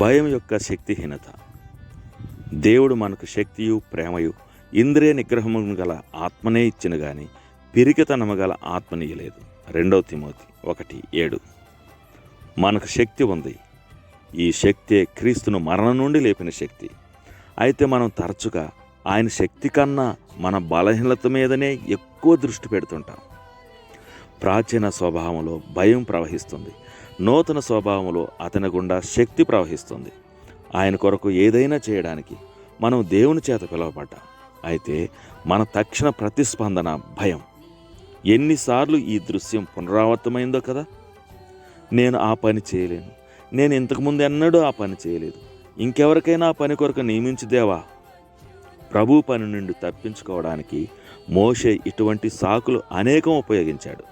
భయం యొక్క శక్తిహీనత. దేవుడు మనకు శక్తియు ప్రేమయు ఇంద్రియ నిగ్రహము గల ఆత్మనే ఇచ్చిన గాని పిరికితనము గల ఆత్మనీయలేదు. 2 తిమోతి 1:7. మనకు శక్తి ఉంది. ఈ శక్తే క్రీస్తును మరణం నుండి లేపిన శక్తి. అయితే మనం తరచుగా ఆయన శక్తి కన్నా మన బలహీనత మీదనే ఎక్కువ దృష్టి పెడుతుంటాం. ప్రాచీన స్వభావంలో భయం ప్రవహిస్తుంది. నూతన స్వభావంలో అతని గుండా శక్తి ప్రవహిస్తుంది. ఆయన కొరకు ఏదైనా చేయడానికి మనం దేవుని చేత పిలువబడ్డాం. అయితే మన తక్షణ ప్రతిస్పందన భయం. ఎన్నిసార్లు ఈ దృశ్యం పునరావృతమైందో కదా. నేను ఆ పని చేయలేను, నేను ఇంతకుముందు ఎన్నడూ ఆ పని చేయలేదు, ఇంకెవరికైనా ఆ పని కొరకు నియమించు దేవా. ప్రభు పని నుండి తప్పించుకోవడానికి మోషే ఇటువంటి సాకులు అనేకం ఉపయోగించాడు.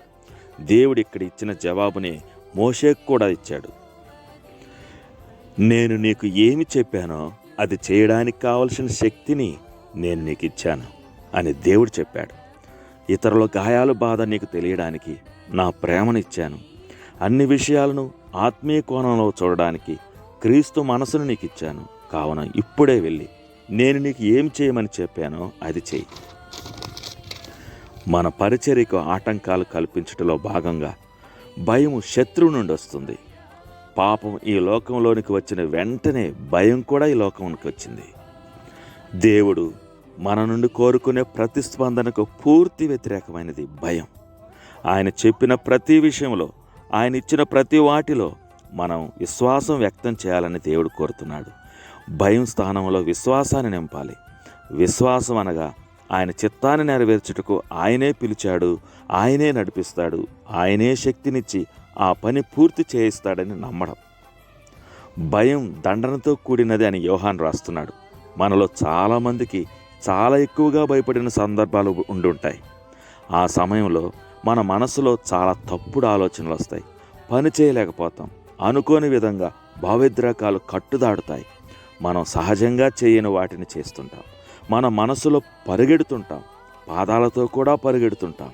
దేవుడు ఇక్కడ ఇచ్చిన జవాబునే మోషేకు కూడా ఇచ్చాడు. నేను నీకు ఏమి చెప్పానో అది చేయడానికి కావలసిన శక్తిని నేను నీకు ఇచ్చాను అని దేవుడు చెప్పాడు. ఇతరుల గాయాలు బాధ నీకు తెలియడానికి నా ప్రేమనిచ్చాను. అన్ని విషయాలను ఆత్మీయ కోణంలో చూడడానికి క్రీస్తు మనసును నీకు ఇచ్చాను. కావున ఇప్పుడే వెళ్ళి నేను నీకు ఏం చేయమని చెప్పానో అది చెయ్యి. మన పరిచర్యకు ఆటంకాలు కల్పించటంలో భాగంగా భయము శత్రువు నుండి వస్తుంది. పాపం ఈ లోకంలోనికి వచ్చిన వెంటనే భయం కూడా ఈ లోకంలోనికి వచ్చింది. దేవుడు మన నుండి కోరుకునే ప్రతిస్పందనకు పూర్తి వ్యతిరేకమైనది భయం. ఆయన చెప్పిన ప్రతి విషయంలో, ఆయన ఇచ్చిన ప్రతి వాటిలో మనం విశ్వాసం వ్యక్తం చేయాలని దేవుడు కోరుతున్నాడు. భయం స్థానంలో విశ్వాసాన్ని నింపాలి. విశ్వాసం అనగా ఆయన చిత్తాన్ని నెరవేర్చుటకు ఆయనే పిలిచాడు, ఆయనే నడిపిస్తాడు, ఆయనే శక్తినిచ్చి ఆ పని పూర్తి చేయిస్తాడని నమ్మడం. భయం దండనతో కూడినది అని యోహాను రాస్తున్నాడు. మనలో చాలామందికి చాలా ఎక్కువగా భయపడిన సందర్భాలు ఉండుంటాయి. ఆ సమయంలో మన మనసులో చాలా తప్పుడు ఆలోచనలు వస్తాయి. పని చేయలేకపోతాం. అనుకోని విధంగా భావోద్రేకాలు కట్టుదాడుతాయి. మనం సహజంగా చేయని వాటిని చేస్తుంటాం. మన మనసులో పరిగెడుతుంటాం, పాదాలతో కూడా పరిగెడుతుంటాం.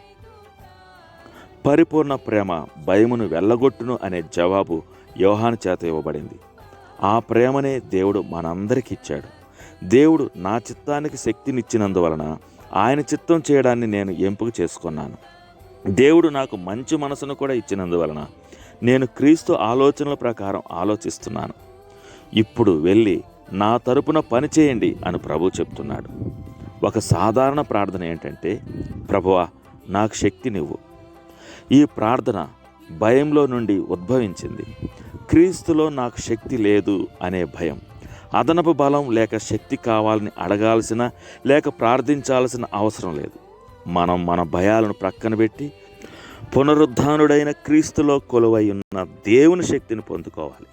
పరిపూర్ణ ప్రేమ భయమును వెళ్ళగొట్టును అనే జవాబు యోహాను చేత ఇవ్వబడింది. ఆ ప్రేమనే దేవుడు మనందరికీ ఇచ్చాడు. దేవుడు నా చిత్తానికి శక్తినిచ్చినందువలన ఆయన చిత్తం చేయడాన్ని నేను ఎంపిక చేసుకున్నాను. దేవుడు నాకు మంచి మనసును కూడా ఇచ్చినందువలన నేను క్రీస్తు ఆలోచనల ప్రకారం ఆలోచిస్తున్నాను. ఇప్పుడు వెళ్ళి నా తరపున పని చేయండి అని ప్రభు చెప్తున్నాడు. ఒక సాధారణ ప్రార్థన ఏంటంటే, ప్రభువా నాకు శక్తినివ్వు. ఈ ప్రార్థన భయంలో నుండి ఉద్భవించింది. క్రీస్తులో నాకు శక్తి లేదు అనే భయం. అదనపు బలం లేక శక్తి కావాలని అడగాల్సిన లేక ప్రార్థించాల్సిన అవసరం లేదు. మనం మన భయాలను ప్రక్కన పెట్టి పునరుద్ధానుడైన క్రీస్తులో కొలువై ఉన్న దేవుని శక్తిని పొందుకోవాలి.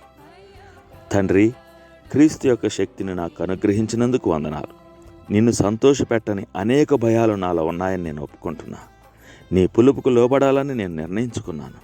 తండ్రి, క్రీస్తు యొక్క శక్తిని నాకు అనుగ్రహించినందుకు వందనాలు. నిన్ను సంతోషపెట్టని అనేక భయాలు నాలో ఉన్నాయని నేను ఒప్పుకుంటున్నా. నీ పిలుపుకు లోబడాలని నేను నిర్ణయించుకున్నాను.